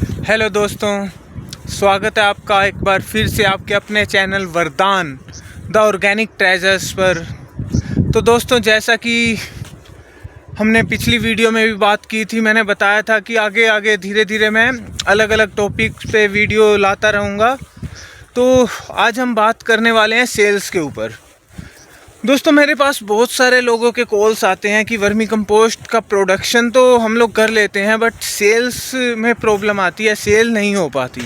Hello दोस्तों, स्वागत है आपका एक बार फिर से आपके अपने चैनल वरदान द ऑर्गेनिक ट्रेजर्स पर। तो दोस्तों, जैसा कि हमने पिछली वीडियो में भी बात की थी, मैंने बताया था कि आगे आगे धीरे धीरे मैं अलग अलग टॉपिक पे वीडियो लाता रहूँगा। तो आज हम बात करने वाले हैं सेल्स के ऊपर। दोस्तों, मेरे पास बहुत सारे लोगों के कॉल्स आते हैं कि वर्मी कंपोस्ट का प्रोडक्शन तो हम लोग कर लेते हैं, बट सेल्स में प्रॉब्लम आती है, सेल नहीं हो पाती।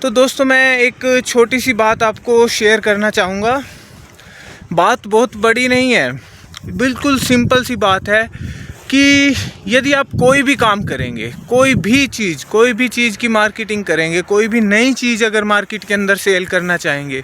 तो दोस्तों, मैं एक छोटी सी बात आपको शेयर करना चाहूँगा। बात बहुत बड़ी नहीं है, बिल्कुल सिंपल सी बात है कि यदि आप कोई भी काम करेंगे, कोई भी चीज़ की मार्केटिंग करेंगे, कोई भी नई चीज़ अगर मार्केट के अंदर सेल करना चाहेंगे,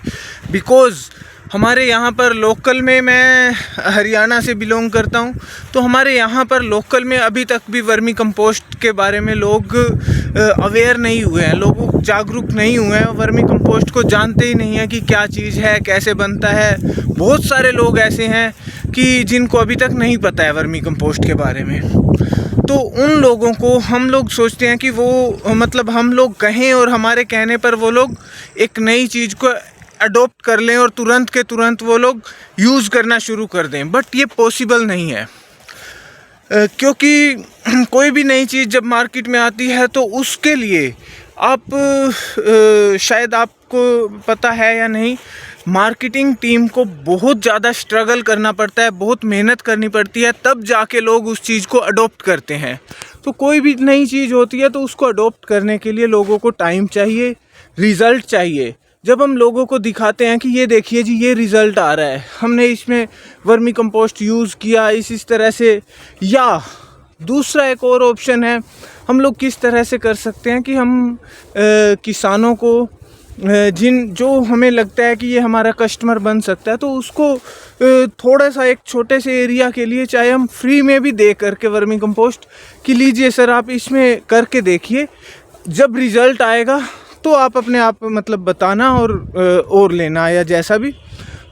बिकॉज़ हमारे यहाँ पर लोकल में, मैं हरियाणा से बिलोंग करता हूँ, तो हमारे यहाँ पर लोकल में अभी तक भी वर्मी कंपोस्ट के बारे में लोग अवेयर नहीं हुए हैं, लोग जागरूक नहीं हुए हैं, वर्मी कंपोस्ट को जानते ही नहीं है कि क्या चीज़ है, कैसे बनता है। बहुत सारे लोग ऐसे हैं कि जिनको अभी तक नहीं पता है वर्मी कंपोस्ट के बारे में। तो उन लोगों को हम लोग सोचते हैं कि वो मतलब हम लोग कहें और हमारे कहने पर वो लोग एक नई चीज़ को अडॉप्ट कर लें और तुरंत के तुरंत वो लोग यूज़ करना शुरू कर दें, बट ये पॉसिबल नहीं है। क्योंकि कोई भी नई चीज़ जब मार्केट में आती है तो उसके लिए आप शायद आपको पता है या नहीं, मार्केटिंग टीम को बहुत ज़्यादा स्ट्रगल करना पड़ता है, बहुत मेहनत करनी पड़ती है, तब जाके लोग उस चीज़ को अडॉप्ट करते हैं। तो कोई भी नई चीज़ होती है तो उसको अडॉप्ट करने के लिए लोगों को टाइम चाहिए, रिज़ल्ट चाहिए। जब हम लोगों को दिखाते हैं कि ये देखिए जी, ये रिज़ल्ट आ रहा है, हमने इसमें वर्मी कंपोस्ट यूज़ किया इस तरह से, या दूसरा एक और ऑप्शन है, हम लोग किस तरह से कर सकते हैं कि हम किसानों को जो हमें लगता है कि ये हमारा कस्टमर बन सकता है, तो उसको थोड़ा सा एक छोटे से एरिया के लिए चाहे हम फ्री में भी दे करके वर्मी कंपोस्ट कि लीजिए सर, आप इसमें करके देखिए, जब रिज़ल्ट आएगा तो आप अपने आप मतलब बताना और लेना या जैसा भी,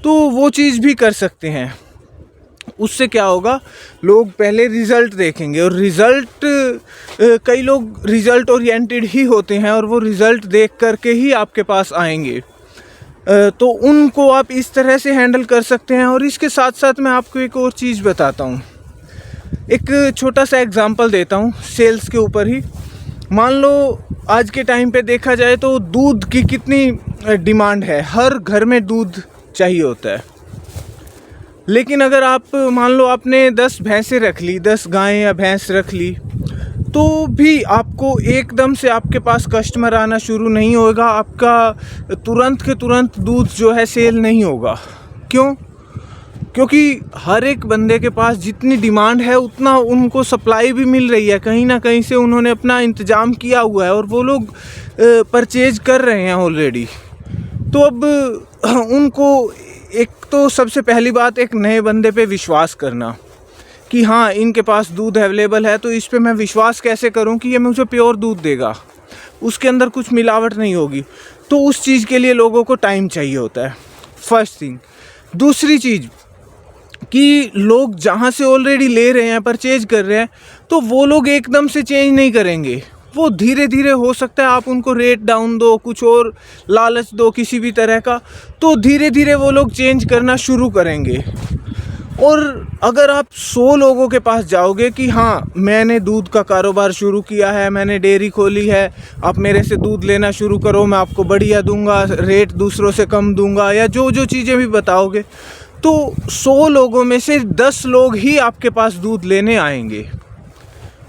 तो वो चीज़ भी कर सकते हैं। उससे क्या होगा, लोग पहले रिज़ल्ट देखेंगे और कई लोग रिज़ल्ट ओरिएंटेड ही होते हैं और वो रिज़ल्ट देख करके ही आपके पास आएंगे। तो उनको आप इस तरह से हैंडल कर सकते हैं। और इसके साथ साथ मैं आपको एक और चीज़ बताता हूँ, एक छोटा सा एग्जांपल देता हूँ सेल्स के ऊपर ही। मान लो आज के टाइम पे देखा जाए तो दूध की कितनी डिमांड है, हर घर में दूध चाहिए होता है। लेकिन अगर आप मान लो आपने 10 भैंसें रख ली, 10 गायें या भैंस रख ली, तो भी आपको एकदम से आपके पास कस्टमर आना शुरू नहीं होगा, आपका तुरंत के तुरंत दूध जो है सेल नहीं होगा। क्यों? क्योंकि हर एक बंदे के पास जितनी डिमांड है उतना उनको सप्लाई भी मिल रही है, कहीं ना कहीं से उन्होंने अपना इंतज़ाम किया हुआ है और वो लोग परचेज कर रहे हैं ऑलरेडी। तो अब उनको एक तो सबसे पहली बात, एक नए बंदे पे विश्वास करना कि हाँ, इनके पास दूध अवेलेबल है, तो इस पे मैं विश्वास कैसे करूं कि ये मुझे प्योर दूध देगा, उसके अंदर कुछ मिलावट नहीं होगी। तो उस चीज़ के लिए लोगों को टाइम चाहिए होता है, फर्स्ट थिंग। दूसरी चीज़ कि लोग जहाँ से ऑलरेडी ले रहे हैं, परचेज कर रहे हैं, तो वो लोग एकदम से चेंज नहीं करेंगे, वो धीरे धीरे, हो सकता है आप उनको रेट डाउन दो, कुछ और लालच दो किसी भी तरह का, तो धीरे धीरे वो लोग चेंज करना शुरू करेंगे। और अगर आप 100 लोगों के पास जाओगे कि हाँ, मैंने दूध का कारोबार शुरू किया है, मैंने डेयरी खोली है, आप मेरे से दूध लेना शुरू करो, मैं आपको बढ़िया दूंगा, रेट दूसरों से कम दूंगा, या जो चीज़ें भी बताओगे, तो 100 लोगों में से 10 लोग ही आपके पास दूध लेने आएंगे।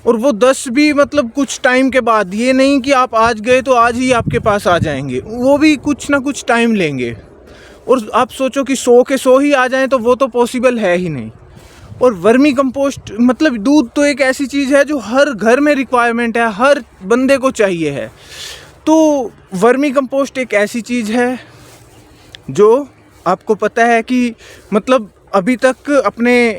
और वो 10 भी मतलब कुछ टाइम के बाद, ये नहीं कि आप आज गए तो आज ही आपके पास आ जाएंगे, वो भी कुछ ना कुछ टाइम लेंगे। और आप सोचो कि 100 के 100 ही आ जाएं, तो वो तो पॉसिबल है ही नहीं। और वर्मी कंपोस्ट मतलब दूध तो एक ऐसी चीज़ है जो हर घर में रिक्वायरमेंट है, हर बंदे को चाहिए है। तो वर्मी कंपोस्ट एक ऐसी चीज़ है जो आपको पता है कि मतलब अभी तक अपने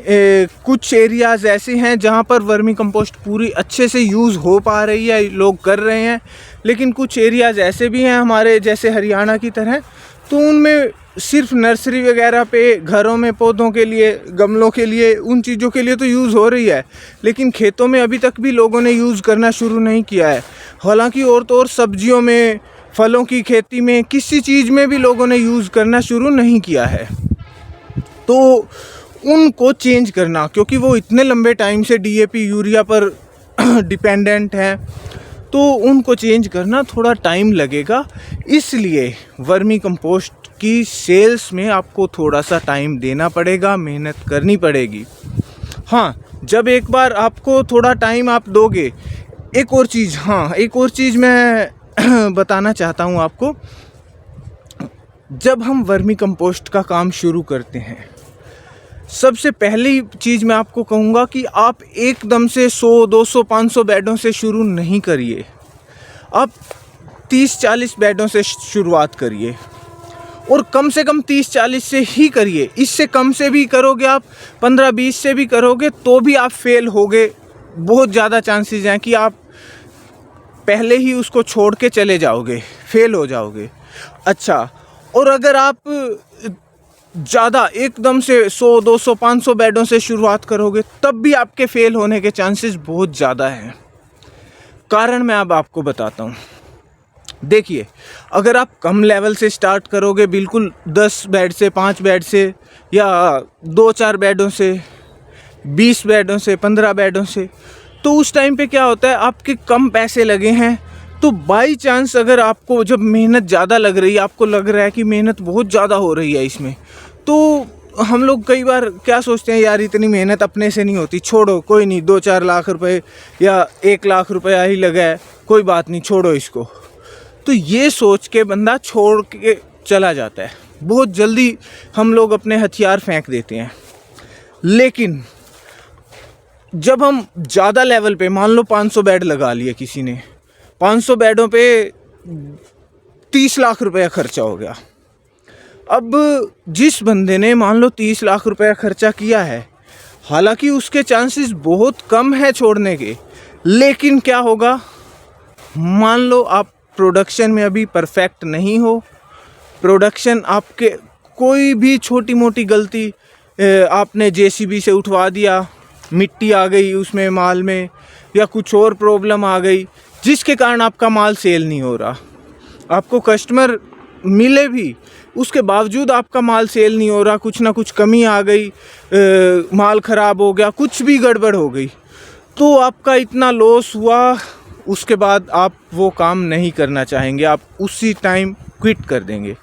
कुछ एरियाज़ ऐसे हैं जहाँ पर वर्मी कंपोस्ट पूरी अच्छे से यूज़ हो पा रही है, लोग कर रहे हैं। लेकिन कुछ एरियाज़ ऐसे भी हैं हमारे जैसे हरियाणा की तरह, तो उनमें सिर्फ नर्सरी वगैरह पे, घरों में पौधों के लिए, गमलों के लिए, उन चीज़ों के लिए तो यूज़ हो रही है, लेकिन खेतों में अभी तक भी लोगों ने यूज़ करना शुरू नहीं किया है। हालांकि और तो और सब्जियों में, फलों की खेती में, किसी चीज़ में भी लोगों ने यूज़ करना शुरू नहीं किया है। तो उनको चेंज करना, क्योंकि वो इतने लंबे टाइम से डीएपी, यूरिया पर डिपेंडेंट हैं, तो उनको चेंज करना थोड़ा टाइम लगेगा। इसलिए वर्मी कंपोस्ट की सेल्स में आपको थोड़ा सा टाइम देना पड़ेगा, मेहनत करनी पड़ेगी। हाँ, जब एक बार आपको थोड़ा टाइम आप दोगे, एक और चीज़ मैं बताना चाहता हूँ आपको। जब हम वर्मी कंपोस्ट का काम शुरू करते हैं, सबसे पहली चीज़ मैं आपको कहूँगा कि आप एकदम से 100, 200, 500 बेडों से शुरू नहीं करिए। आप 30-40 बेडों से शुरुआत करिए, और कम से कम 30-40 से ही करिए। इससे कम से भी करोगे आप, 15-20 से भी करोगे, तो भी आप फेल होगे। बहुत ज़्यादा चांसेस हैं कि आप पहले ही उसको छोड़ के चले जाओगे, फेल हो जाओगे। अच्छा, और अगर आप ज़्यादा एकदम से 100, 200, 500 बेडों से शुरुआत करोगे, तब भी आपके फेल होने के चांसेस बहुत ज़्यादा हैं। कारण मैं अब आपको बताता हूँ। देखिए, अगर आप कम लेवल से स्टार्ट करोगे, बिल्कुल 10 बेड से, 5 बेड से, या 2-4 बेडों से, 20 बेडों से, 15 बेडों से, तो उस टाइम पे क्या होता है, आपके कम पैसे लगे हैं, तो बाई चांस अगर आपको जब मेहनत ज़्यादा लग रही है, आपको लग रहा है कि मेहनत बहुत ज़्यादा हो रही है इसमें, तो हम लोग कई बार क्या सोचते हैं, यार इतनी मेहनत अपने से नहीं होती, छोड़ो, कोई नहीं, 2-4 लाख रुपए या 1 लाख रुपया ही लगा है, कोई बात नहीं, छोड़ो इसको। तो ये सोच के बंदा छोड़ के चला जाता है। बहुत जल्दी हम लोग अपने हथियार फेंक देते हैं। लेकिन जब हम ज़्यादा लेवल पे, मान लो 500 बेड लगा लिए किसी ने, 500 बेडों पे 30 लाख रुपया खर्चा हो गया। अब जिस बंदे ने मान लो 30 लाख रुपया खर्चा किया है, हालांकि उसके चांसेस बहुत कम है छोड़ने के, लेकिन क्या होगा, मान लो आप प्रोडक्शन में अभी परफेक्ट नहीं हो, प्रोडक्शन आपके कोई भी छोटी मोटी गलती, आपने जेसीबी से उठवा दिया, मिट्टी आ गई उसमें माल में, या कुछ और प्रॉब्लम आ गई जिसके कारण आपका माल सेल नहीं हो रहा, आपको कस्टमर मिले भी उसके बावजूद आपका माल सेल नहीं हो रहा, कुछ ना कुछ कमी आ गई, माल ख़राब हो गया, कुछ भी गड़बड़ हो गई, तो आपका इतना लॉस हुआ, उसके बाद आप वो काम नहीं करना चाहेंगे, आप उसी टाइम क्विट कर देंगे।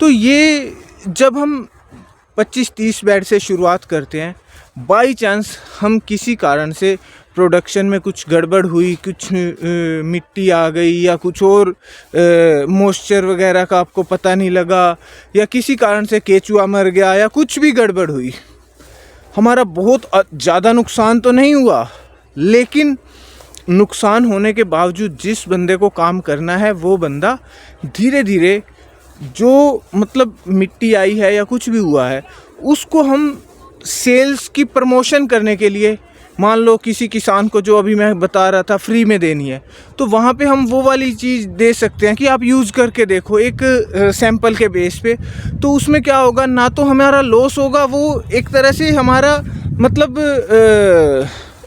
तो ये जब हम 25-30 बेड से शुरुआत करते हैं, बाई चांस हम किसी कारण से प्रोडक्शन में कुछ गड़बड़ हुई, कुछ मिट्टी आ गई, या कुछ और मॉइस्चर वगैरह का आपको पता नहीं लगा, या किसी कारण से केचुआ मर गया, या कुछ भी गड़बड़ हुई, हमारा बहुत ज़्यादा नुकसान तो नहीं हुआ, लेकिन नुकसान होने के बावजूद जिस बंदे को काम करना है, वो बंदा धीरे धीरे जो मतलब मिट्टी आई है या कुछ भी हुआ है, उसको हम सेल्स की प्रमोशन करने के लिए, मान लो किसी किसान को, जो अभी मैं बता रहा था, फ्री में देनी है, तो वहाँ पे हम वो वाली चीज़ दे सकते हैं कि आप यूज़ करके देखो एक सैंपल के बेस पे। तो उसमें क्या होगा, ना तो हमारा लॉस होगा, वो एक तरह से हमारा मतलब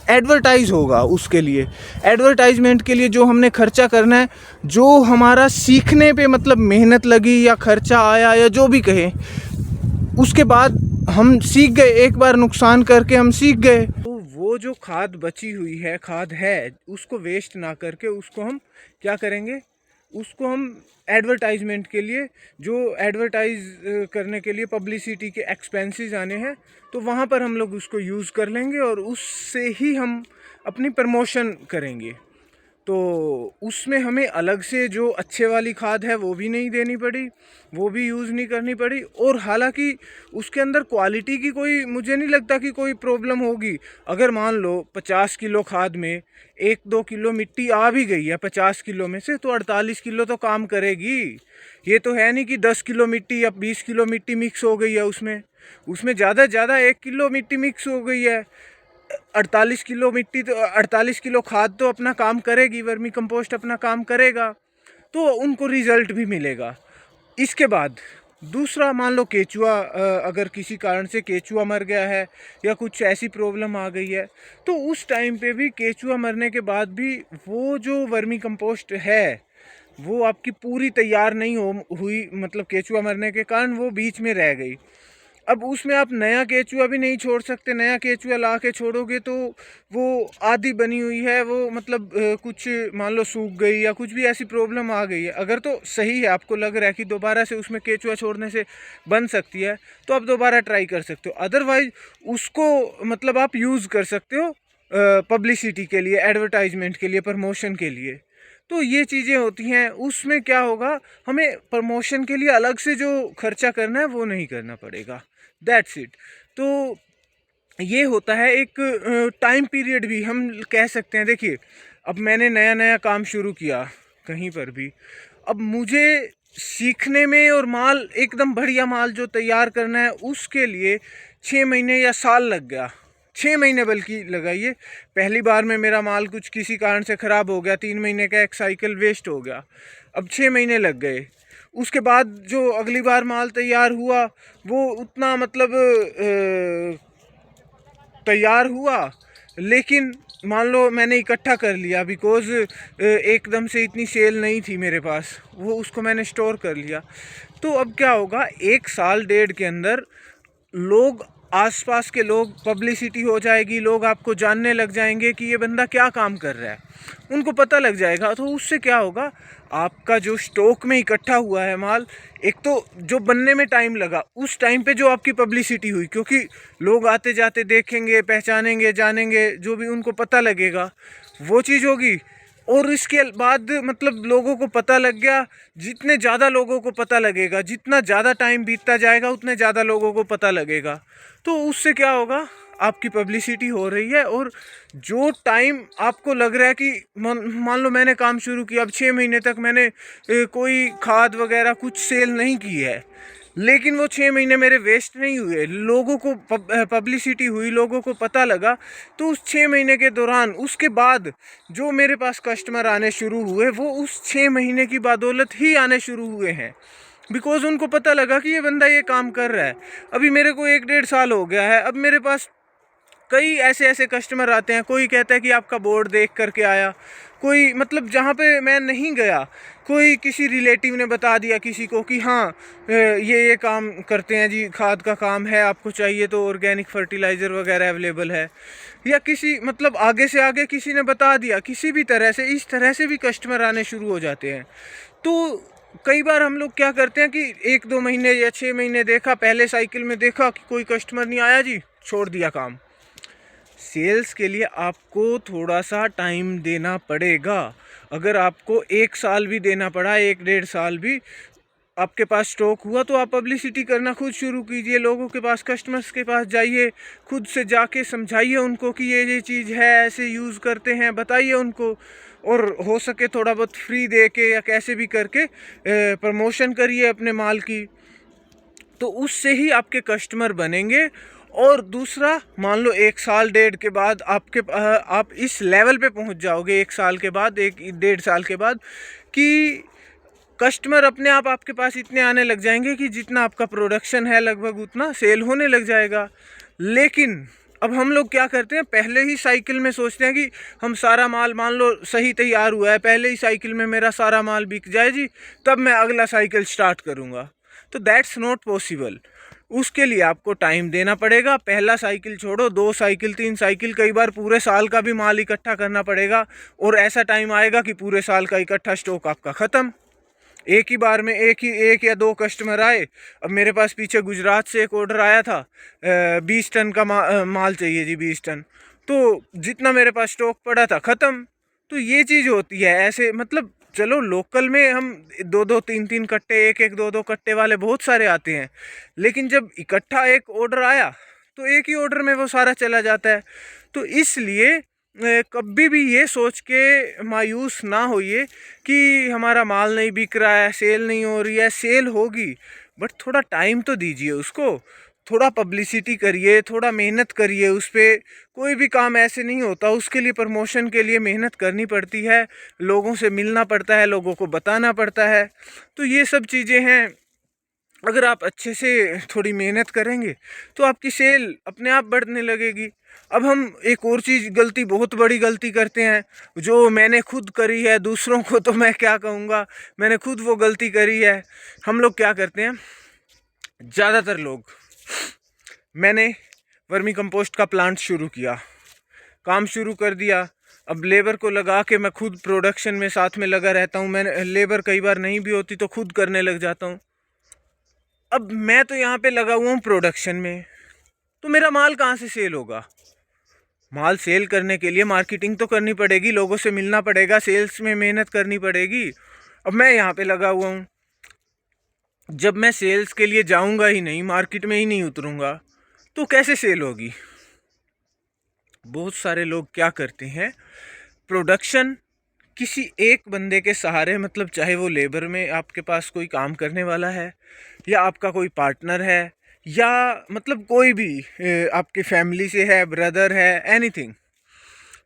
एडवर्टाइज़ होगा, उसके लिए एडवर्टाइजमेंट के लिए जो हमने खर्चा करना है, जो हमारा सीखने पे मतलब मेहनत लगी या खर्चा आया या जो भी कहें, उसके बाद हम सीख गए, एक बार नुकसान करके हम सीख गए। तो वो जो खाद बची हुई है, खाद है, उसको वेस्ट ना करके उसको हम क्या करेंगे, उसको हम एडवर्टाइजमेंट के लिए, जो एडवर्टाइज करने के लिए पब्लिसिटी के एक्सपेंसेस आने हैं, तो वहाँ पर हम लोग उसको यूज़ कर लेंगे और उससे ही हम अपनी प्रमोशन करेंगे। तो उसमें हमें अलग से जो अच्छे वाली खाद है वो भी नहीं देनी पड़ी, वो भी यूज़ नहीं करनी पड़ी, और हालांकि उसके अंदर क्वालिटी की कोई, मुझे नहीं लगता कि कोई प्रॉब्लम होगी। अगर मान लो 50 किलो खाद में 1-2 किलो मिट्टी आ भी गई है 50 किलो में से, तो 48 किलो तो काम करेगी। ये तो है नहीं कि 10 किलो मिट्टी या 20 किलो मिट्टी मिक्स हो गई है उसमें ज़्यादा से ज़्यादा 1 किलो मिट्टी मिक्स हो गई है, 48 किलो मिट्टी, तो 48 किलो खाद तो अपना काम करेगी, वर्मी कंपोस्ट अपना काम करेगा, तो उनको रिज़ल्ट भी मिलेगा। इसके बाद दूसरा, मान लो केचुआ, अगर किसी कारण से केचुआ मर गया है या कुछ ऐसी प्रॉब्लम आ गई है, तो उस टाइम पे भी केचुआ मरने के बाद भी वो जो वर्मी कंपोस्ट है वो आपकी पूरी तैयार नहीं हुई, मतलब केचुआ मरने के कारण वो बीच में रह गई। अब उसमें आप नया केचुआ भी नहीं छोड़ सकते। नया केचुआ ला के छोड़ोगे तो वो आधी बनी हुई है, वो मतलब कुछ मान लो सूख गई या कुछ भी ऐसी प्रॉब्लम आ गई है, अगर तो सही है, आपको लग रहा है कि दोबारा से उसमें केचुआ छोड़ने से बन सकती है, तो आप दोबारा ट्राई कर सकते हो। अदरवाइज उसको मतलब आप यूज़ कर सकते हो पब्लिसिटी के लिए, एडवर्टाइजमेंट के लिए, प्रमोशन के लिए। तो ये चीज़ें होती हैं। उसमें क्या होगा, हमें प्रमोशन के लिए अलग से जो खर्चा करना है वो नहीं करना पड़ेगा। That's it. तो ये होता है एक टाइम पीरियड भी हम कह सकते हैं। देखिए, अब मैंने नया नया काम शुरू किया कहीं पर भी, अब मुझे सीखने में और माल एकदम बढ़िया माल जो तैयार करना है उसके लिए 6 महीने या साल लग गया। 6 महीने बल्कि लगाइए। पहली बार में मेरा माल कुछ किसी कारण से ख़राब हो गया, 3 महीने का एक साइकिल वेस्ट हो गया, अब 6 महीने लग गए। उसके बाद जो अगली बार माल तैयार हुआ वो उतना मतलब तैयार हुआ, लेकिन मान लो मैंने इकट्ठा कर लिया, बिकॉज़ एकदम से इतनी सेल नहीं थी मेरे पास, वो उसको मैंने स्टोर कर लिया। तो अब क्या होगा, 1 साल डेढ़ के अंदर लोग, आसपास के लोग, पब्लिसिटी हो जाएगी, लोग आपको जानने लग जाएंगे कि ये बंदा क्या काम कर रहा है, उनको पता लग जाएगा। तो उससे क्या होगा, आपका जो स्टॉक में इकट्ठा हुआ है माल, एक तो जो बनने में टाइम लगा, उस टाइम पे जो आपकी पब्लिसिटी हुई, क्योंकि लोग आते जाते देखेंगे, पहचानेंगे, जानेंगे, जो भी उनको पता लगेगा वो चीज़ होगी। और इसके बाद मतलब लोगों को पता लग गया, जितने ज़्यादा लोगों को पता लगेगा, जितना ज़्यादा टाइम बीतता जाएगा उतने ज़्यादा लोगों को पता लगेगा। तो उससे क्या होगा, आपकी पब्लिसिटी हो रही है। और जो टाइम आपको लग रहा है कि मान लो मैंने काम शुरू किया, अब 6 महीने तक मैंने कोई खाद वगैरह कुछ सेल नहीं की है, लेकिन वो 6 महीने मेरे वेस्ट नहीं हुए, लोगों को पब्लिसिटी हुई, लोगों को पता लगा। तो उस 6 महीने के दौरान, उसके बाद जो मेरे पास कस्टमर आने शुरू हुए वो उस 6 महीने की बदौलत ही आने शुरू हुए हैं, बिकॉज़ उनको पता लगा कि ये बंदा ये काम कर रहा है। अभी मेरे को 1 डेढ़ साल हो गया है, अब मेरे पास कई ऐसे ऐसे कस्टमर आते हैं। कोई कहता है कि आपका बोर्ड देख करके आया, कोई मतलब जहाँ पे मैं नहीं गया, कोई किसी रिलेटिव ने बता दिया किसी को कि हाँ ये काम करते हैं जी, खाद का काम है, आपको चाहिए तो ऑर्गेनिक फर्टिलाइज़र वगैरह अवेलेबल है, या किसी मतलब आगे से आगे किसी ने बता दिया, किसी भी तरह से, इस तरह से भी कस्टमर आने शुरू हो जाते हैं। तो कई बार हम लोग क्या करते हैं कि 1 2 महीने या 6 महीने देखा, पहले साइकिल में देखा कि कोई कस्टमर नहीं आया जी, छोड़ दिया काम। सेल्स के लिए आपको थोड़ा सा टाइम देना पड़ेगा। अगर आपको 1 साल भी देना पड़ा, 1 डेढ़ साल भी आपके पास स्टॉक हुआ, तो आप पब्लिसिटी करना खुद शुरू कीजिए, लोगों के पास, कस्टमर्स के पास जाइए, खुद से जाके समझाइए उनको कि ये चीज़ है, ऐसे यूज़ करते हैं, बताइए उनको। और हो सके थोड़ा बहुत फ्री दे के या कैसे भी करके प्रमोशन करिए अपने माल की, तो उससे ही आपके कस्टमर बनेंगे। और दूसरा, मान लो 1 साल डेढ़ के बाद आप इस लेवल पे पहुंच जाओगे, 1 साल के बाद, 1 डेढ़ साल के बाद, कि कस्टमर अपने आप आपके पास इतने आने लग जाएंगे कि जितना आपका प्रोडक्शन है लगभग उतना सेल होने लग जाएगा। लेकिन अब हम लोग क्या करते हैं, पहले ही साइकिल में सोचते हैं कि हम सारा माल, मान लो सही तैयार हुआ है, पहले ही साइकिल में मेरा सारा माल बिक जाए जी, तब मैं अगला साइकिल स्टार्ट करूँगा। तो दैट्स नॉट पॉसिबल। उसके लिए आपको टाइम देना पड़ेगा। पहला साइकिल छोड़ो, 2 साइकिल, 3 साइकिल, कई बार पूरे साल का भी माल इकट्ठा करना पड़ेगा। और ऐसा टाइम आएगा कि पूरे साल का इकट्ठा स्टॉक आपका ख़त्म। एक ही बार में एक या दो कस्टमर आए। अब मेरे पास पीछे गुजरात से एक ऑर्डर आया था, 20 टन का माल चाहिए जी, 20 टन। तो जितना मेरे पास स्टॉक पड़ा था ख़त्म। तो ये चीज़ होती है ऐसे, मतलब चलो लोकल में हम 2 2 3 3 कट्टे, एक दो दो कट्टे वाले बहुत सारे आते हैं, लेकिन जब इकट्ठा एक ऑर्डर आया तो एक ही ऑर्डर में वो सारा चला जाता है। तो इसलिए कभी भी ये सोच के मायूस ना होइए कि हमारा माल नहीं बिक रहा है, सेल नहीं हो रही है। सेल होगी, बट थोड़ा टाइम तो दीजिए उसको, थोड़ा पब्लिसिटी करिए, थोड़ा मेहनत करिए उस पर। कोई भी काम ऐसे नहीं होता, उसके लिए, प्रमोशन के लिए मेहनत करनी पड़ती है, लोगों से मिलना पड़ता है, लोगों को बताना पड़ता है। तो ये सब चीज़ें हैं। अगर आप अच्छे से थोड़ी मेहनत करेंगे तो आपकी सेल अपने आप बढ़ने लगेगी। अब हम एक और चीज़ बहुत बड़ी गलती करते हैं, जो मैंने खुद करी है, दूसरों को तो मैं क्या कहूँगा, मैंने खुद वो गलती करी है। हम लोग क्या करते हैं, ज़्यादातर लोग, मैंने वर्मी कंपोस्ट का प्लांट शुरू किया, काम शुरू कर दिया। अब लेबर को लगा के मैं खुद प्रोडक्शन में साथ में लगा रहता हूँ। मैंने लेबर कई बार नहीं भी होती तो खुद करने लग जाता हूँ। अब मैं तो यहाँ पे लगा हुआ हूँ प्रोडक्शन में, तो मेरा माल कहाँ से सेल होगा? माल सेल करने के लिए मार्केटिंग तो करनी पड़ेगी, लोगों से मिलना पड़ेगा, सेल्स में मेहनत करनी पड़ेगी। अब मैं यहाँ पे लगा हुआ हूँ, जब मैं सेल्स के लिए जाऊँगा ही नहीं, मार्केट में ही नहीं उतरूँगा, तो कैसे सेल होगी? बहुत सारे लोग क्या करते हैं, प्रोडक्शन किसी एक बंदे के सहारे, मतलब चाहे वो लेबर में आपके पास कोई काम करने वाला है, या आपका कोई पार्टनर है, या मतलब कोई भी आपकी फैमिली से है, ब्रदर है, एनीथिंग,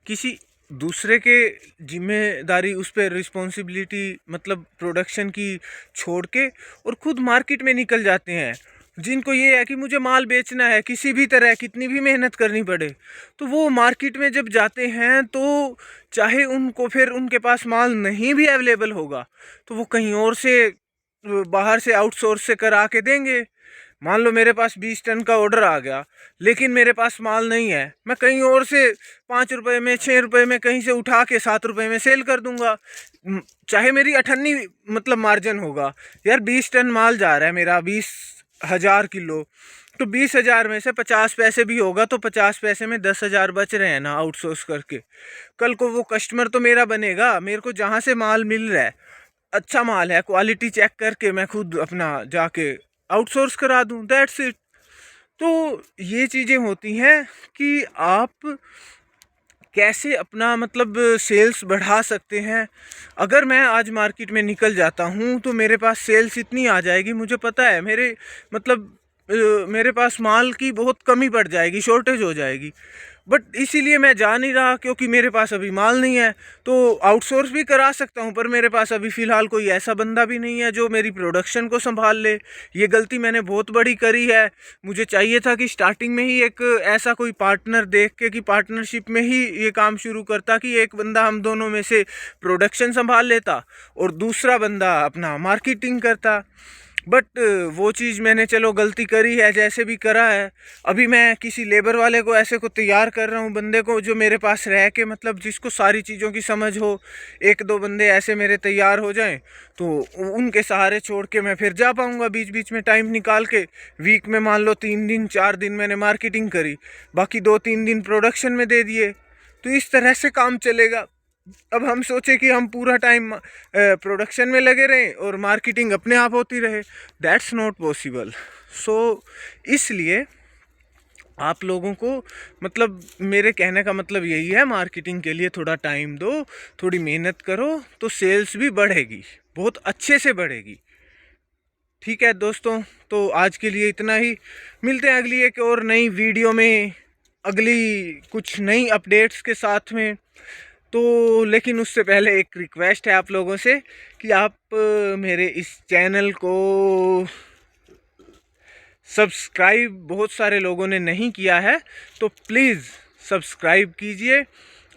किसी दूसरे के जिम्मेदारी, उस पर रिस्पॉन्सिबिलिटी, मतलब प्रोडक्शन की छोड़ के और खुद मार्केट में निकल जाते हैं। जिनको ये है कि मुझे माल बेचना है किसी भी तरह, कितनी भी मेहनत करनी पड़े, तो वो मार्केट में जब जाते हैं तो चाहे उनको फिर उनके पास माल नहीं भी अवेलेबल होगा तो वो कहीं और से, बाहर से आउटसोर्स से करा के देंगे। मान लो मेरे पास 20 टन का ऑर्डर आ गया, लेकिन मेरे पास माल नहीं है, मैं कहीं और से 5 रुपये में, 6 रुपये में कहीं से उठा के 7 रुपये में सेल कर दूंगा। चाहे मेरी अठन्नी मतलब मार्जिन होगा, यार 20 टन माल जा रहा है मेरा, 20,000 किलो, तो 20,000 में से 50 पैसे भी होगा तो 50 पैसे में 10,000 बच रहे हैं ना आउटसोर्स करके। कल को वो कस्टमर तो मेरा बनेगा, मेरे को जहाँ से माल मिल रहा है अच्छा माल है, क्वालिटी चेक करके मैं खुद अपना जाके आउटसोर्स करा दूं, दैट्स इट। तो ये चीज़ें होती हैं कि आप कैसे अपना मतलब सेल्स बढ़ा सकते हैं। अगर मैं आज मार्केट में निकल जाता हूँ तो मेरे पास सेल्स इतनी आ जाएगी, मुझे पता है मेरे मतलब मेरे पास माल की बहुत कमी पड़ जाएगी, शॉर्टेज हो जाएगी। बट इसीलिए मैं जा नहीं रहा, क्योंकि मेरे पास अभी माल नहीं है। तो आउटसोर्स भी करा सकता हूँ, पर मेरे पास अभी फ़िलहाल कोई ऐसा बंदा भी नहीं है जो मेरी प्रोडक्शन को संभाल ले। ये गलती मैंने बहुत बड़ी करी है। मुझे चाहिए था कि स्टार्टिंग में ही एक ऐसा कोई पार्टनर देख के, कि पार्टनरशिप में ही ये काम शुरू करता, कि एक बंदा हम दोनों में से प्रोडक्शन संभाल लेता और दूसरा बंदा अपना मार्केटिंग करता। बट वो चीज़ मैंने चलो गलती करी है, जैसे भी करा है। अभी मैं किसी लेबर वाले को ऐसे को तैयार कर रहा हूँ, बंदे को जो मेरे पास रह के, मतलब जिसको सारी चीज़ों की समझ हो। 1-2 बंदे ऐसे मेरे तैयार हो जाएं तो उनके सहारे छोड़ के मैं फिर जा पाऊँगा बीच बीच में टाइम निकाल के। वीक में मान लो 3 दिन 4 दिन मैंने मार्केटिंग करी, बाकी 2-3 दिन प्रोडक्शन में दे दिए, तो इस तरह से काम चलेगा। अब हम सोचे कि हम पूरा टाइम प्रोडक्शन में लगे रहें और मार्केटिंग अपने आप होती रहे, दैट्स नॉट पॉसिबल। सो इसलिए आप लोगों को, मतलब मेरे कहने का मतलब यही है, मार्केटिंग के लिए थोड़ा टाइम दो, थोड़ी मेहनत करो, तो सेल्स भी बढ़ेगी, बहुत अच्छे से बढ़ेगी। ठीक है दोस्तों, तो आज के लिए इतना ही। मिलते हैं अगली एक और नई वीडियो में, अगली कुछ नई अपडेट्स के साथ में। तो लेकिन उससे पहले एक रिक्वेस्ट है आप लोगों से कि आप मेरे इस चैनल को सब्सक्राइब बहुत सारे लोगों ने नहीं किया है, तो प्लीज़ सब्सक्राइब कीजिए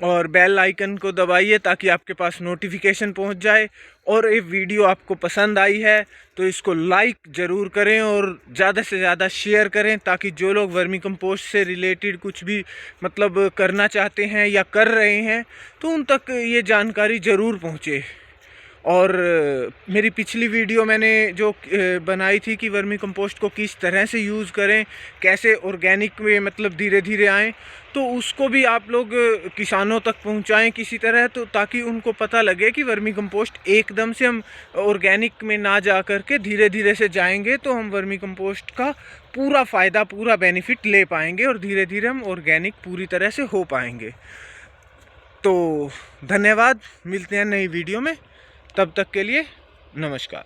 और बेल आइकन को दबाइए ताकि आपके पास नोटिफिकेशन पहुंच जाए। और ये वीडियो आपको पसंद आई है तो इसको लाइक ज़रूर करें और ज़्यादा से ज़्यादा शेयर करें, ताकि जो लोग वर्मी कंपोस्ट से रिलेटेड कुछ भी मतलब करना चाहते हैं या कर रहे हैं तो उन तक ये जानकारी ज़रूर पहुंचे। और मेरी पिछली वीडियो मैंने जो बनाई थी कि वर्मी कंपोस्ट को किस तरह से यूज़ करें, कैसे ऑर्गेनिक में मतलब धीरे धीरे आएँ, तो उसको भी आप लोग किसानों तक पहुंचाएं किसी तरह, तो ताकि उनको पता लगे कि वर्मी कंपोस्ट एकदम से हम ऑर्गेनिक में ना जा कर के धीरे धीरे से जाएंगे तो हम वर्मी कंपोस्ट का पूरा फ़ायदा, पूरा बेनिफिट ले पाएंगे और धीरे धीरे हम ऑर्गेनिक पूरी तरह से हो पाएंगे। तो धन्यवाद, मिलते हैं नई वीडियो में, तब तक के लिए नमस्कार।